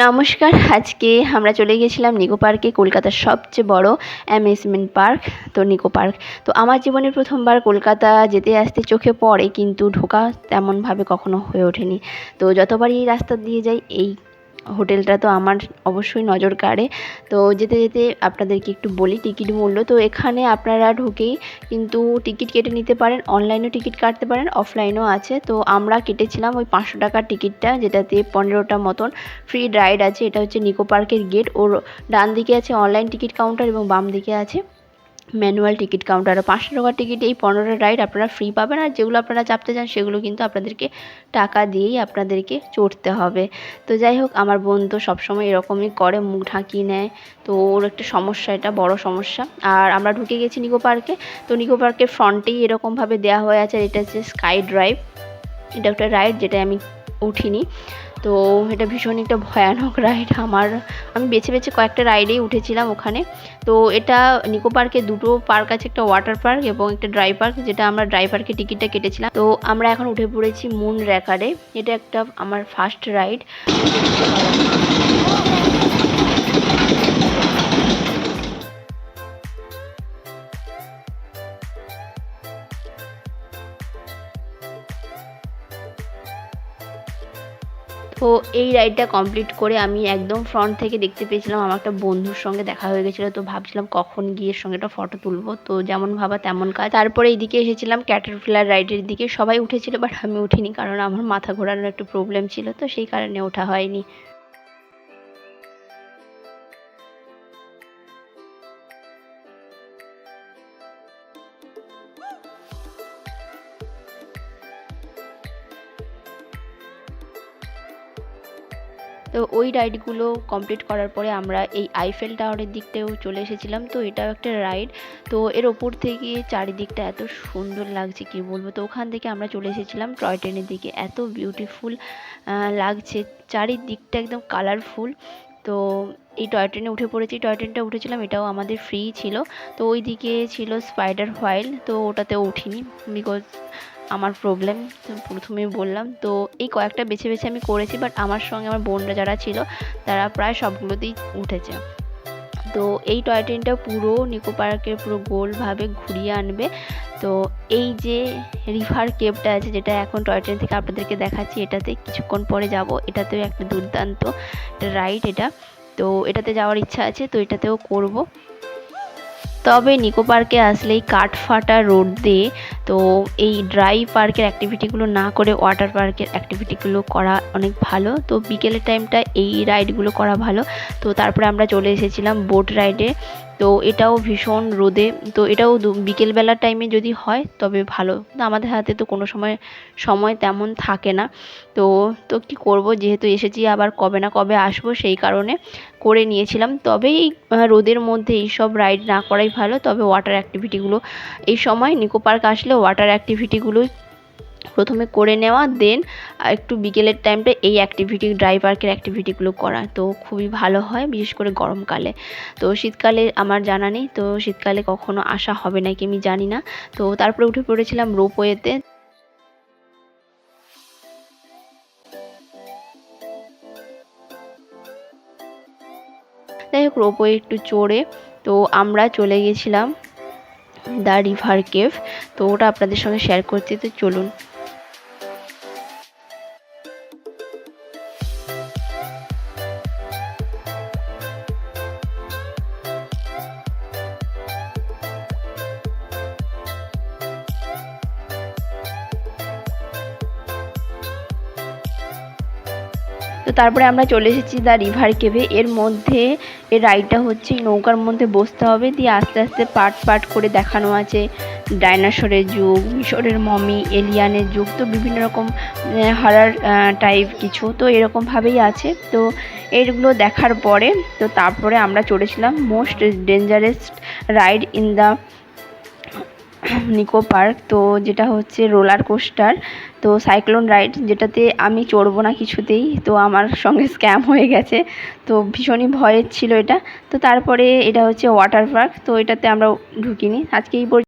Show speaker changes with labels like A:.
A: নমস্কার। আজকে আমরা চলে গিয়েছিলাম নিকো পার্কে, কলকাতার সবচেয়ে বড় অ্যামিউজমেন্ট পার্ক। তো নিকো পার্ক তো আমার জীবনে প্রথমবার কলকাতা যেতে আসতে চোখে পড়ে, কিন্তু ঢোকা তেমনভাবে কখনো হয়ে ওঠেনি। তো যতবারই এই রাস্তা দিয়ে যাই, এই হোটেলটা তো আমার অবশ্যই নজর কাড়ে। তো যেতে যেতে আপনাদেরকে একটু বলি টিকিট মূল্য। তো এখানে আপনারা ঢুকেই কিন্তু টিকিট কেটে নিতে পারেন, অনলাইনেও টিকিট কাটতে পারেন, অফলাইনেও আছে। তো আমরা কেটেছিলাম ওই 500 টাকার টিকিটটা, যেটাতে 15টা মতন ফ্রি রাইড আছে। এটা হচ্ছে নিকো পার্কের গেট। ওর ডান দিকে আছে অনলাইন টিকিট কাউন্টার এবং বাম দিকে আছে ম্যানুয়াল টিকিট কাউন্টার। 500 টাকার টিকিটে এই 15টা রাইড আপনারা ফ্রি পাবেন, আর যেগুলো আপনারা চাপতে চান সেগুলো কিন্তু আপনাদেরকে টাকা দিয়েই আপনাদেরকে চড়তে হবে। তো যাই হোক, আমার বোন তো সবসময় এরকমই করে, মুখ ঢাকিয়ে নেয়। তো ওর একটা সমস্যা, এটা বড় সমস্যা। আর আমরা ঢুকে গেছি নিকো পার্কে। তো নিকো পার্কের ফ্রন্টেই এরকমভাবে দেওয়া হয়ে আছে। এটা হচ্ছে স্কাই ড্রাইভ। এটা একটা রাইড যেটা আমি উঠিনি। তো এটা ভীষণ একটা ভয়ানক রাইড। আমি বেছে বেছে কয়েকটা রাইডেই উঠেছিলাম ওখানে। তো এটা নিকো পার্কে দুটো পার্ক আছে, একটা ওয়াটার পার্ক এবং একটা ড্রাই পার্ক, যেটা আমরা ড্রাই পার্কের টিকিটটা কেটেছিলাম। তো আমরা এখন উঠে পড়েছি মুন র্যাকারে। এটা একটা আমার ফার্স্ট রাইড। তো এই রাইডটা কমপ্লিট করে আমি একদম ফ্রন্ট থেকে দেখতে পেয়েছিলাম, আমার একটা বন্ধুর সঙ্গে দেখা হয়ে গেছিলো। তো ভাবছিলাম কখন গিয়ে এর সঙ্গে একটা ফটো তুলবো। তো যেমন ভাবা তেমন কাজ। তারপরে এইদিকে এসেছিলাম ক্যাটারপিলার রাইডের দিকে। সবাই উঠেছিল, বাট আমি উঠিনি, কারণ আমার মাথা ঘোরানোর একটু প্রবলেম ছিল, তো সেই কারণে ওঠা হয়নি। তো ওই রাইডগুলো কমপ্লিট করার পরে আমরা এই আইফেল টাওয়ারের দিকটাও চলে এসেছিলাম। তো এটাও একটা রাইড। তো এর ওপর থেকে চারিদিকটা এত সুন্দর লাগছে কি বলবো। তো ওখান থেকে আমরা চলে এসেছিলাম টয় ট্রেনের দিকে। এত বিউটিফুল লাগছে, চারিদিকটা একদম কালারফুল। তো এই টয় ট্রেনে উঠে পড়েছি। টয় ট্রেনটা উঠেছিলাম, এটাও আমাদের ফ্রি ছিল। তো ওই দিকে ছিল স্পাইডার হোয়াইল, তো ওটাতেও উঠিনি, বিকজ আমার প্রবলেম প্রথমেই বললাম। তো এই কয়েকটা বেছে বেছে আমি করেছি, বাট আমার সঙ্গে আমার বোনরা যারা ছিল তারা প্রায় সবগুলোতেই উঠেছে। তো এই টয় ট্রেনটা পুরো নিকো পার্কের পুরো গোলভাবে ঘুরিয়ে আনবে। তো এই যে রিভার কেভটা আছে, যেটা এখন টয় ট্রেন থেকে আপনাদেরকে দেখাচ্ছি, এটাতে কিছুক্ষণ পরে যাব। এটাতেও একটা দুর্দান্ত রাইড এটা। তো এটাতে যাওয়ার ইচ্ছা আছে, তো এটাতেও করব। তবে নিকো পার্কে আসলেই কাঠফাটা রোড দিয়ে তো এই ড্রাই পার্কের অ্যাক্টিভিটিগুলো না করে ওয়াটার পার্কের অ্যাক্টিভিটিগুলো করা অনেক ভালো। তো বিকেলের টাইমটা এই রাইডগুলো করা ভালো। তো তারপরে আমরা চলে এসেছিলাম বোট রাইডে। তো এটাও ভীষণ রোদে। তো এটাও বিকেলবেলার টাইমে যদি হয় তবে ভালো, তো আমাদের হাতে তো কোনো সময় তেমন থাকে না। তো তো কী করব, যেহেতু এসেছি আবার কবে না কবে আসবো, সেই কারণে করে নিয়েছিলাম। তবে এই রোদের মধ্যে এইসব রাইড না করাই ভালো। তবে ওয়াটার অ্যাক্টিভিটিগুলো এই সময় নিকো পার্ক আসলে ওয়াটার অ্যাক্টিভিটিগুলোই প্রথমে করে নেওয়া, দেন একটু বিকেলের টাইমটা এই ড্রাই পার্কের অ্যাক্টিভিটিগুলো করা তো খুবই ভালো হয়, বিশেষ করে গরমকালে। তো শীতকালে আমার জানা নেই, তো শীতকালে কখনো আসা হবে নাকি আমি জানি না। তো তারপরে উঠে পড়েছিলাম রোপওয়েতে। যাই হোক, রোপওয়ে একটু চড়ে তো আমরা চলে গেছিলাম দ্য রিভার কেভ। তো ওটা আপনাদের সঙ্গে শেয়ার করছি, তো চলুন। তো তারপরে আমরা চলে এসেছি দ্য রিভার কেভে। এর মধ্যে এর রাইডটা হচ্ছে নৌকার মধ্যে বসতে হবে, দিয়ে আস্তে আস্তে পার্ট পার্ট করে দেখানো আছে ডাইনোসরের যুগ, মিশরের মমি, এলিয়ানের যুগ, তো বিভিন্ন রকম হরর টাইপ কিছু তো এরকমভাবেই আছে। তো এইগুলো দেখার পরে তো তারপরে আমরা চড়েছিলাম most dangerous ride in the Nicco park, তো যেটা হচ্ছে রোলার কোস্টার। তো সাইক্লোন রাইড, যেটাতে আমি চড়বো না কিছুতেই, তো আমার সঙ্গে স্ক্যাম হয়ে গেছে। তো ভীষণই ভয়ের ছিল এটা। তো তারপরে এটা হচ্ছে ওয়াটার পার্ক, তো এটাতে আমরা ঢুকিনি। আজকে এই